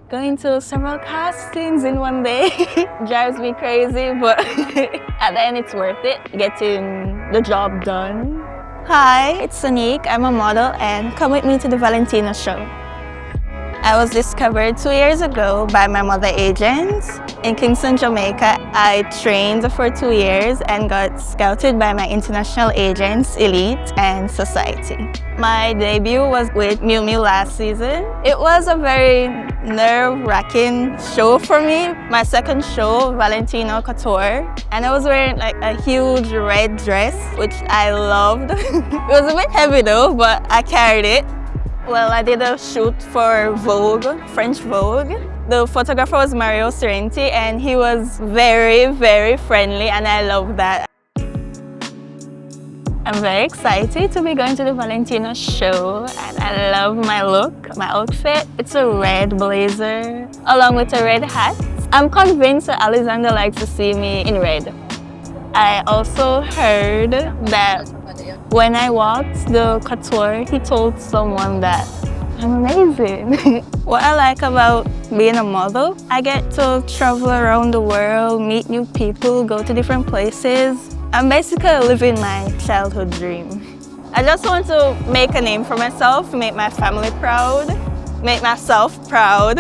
Going to several castings in one day drives me crazy, but at the end it's worth it, getting the job done. Hi, it's Sanique. I'm a model and come with me to the Valentino show. I was discovered 2 years ago by my mother agent in Kingston, Jamaica. I trained for 2 years and got scouted by my international agents, Elite and Society. My debut was with Miu Miu last season. It was a very nerve-wracking show for me. My second show, Valentino Couture, and I was wearing like a huge red dress, which I loved. It was a bit heavy though, but I carried it. Well, I did a shoot for Vogue, French Vogue. The photographer was Mario Sorrenti and he was very, very friendly and I love that. I'm very excited to be going to the Valentino show and I love my look, my outfit. It's a red blazer along with a red hat. I'm convinced that Alessandro likes to see me in red. I also heard that when I walked the couture, he told someone that I'm amazing. What I like about being a model, I get to travel around the world, meet new people, go to different places. I'm basically living my childhood dream. I just want to make a name for myself, make my family proud, make myself proud.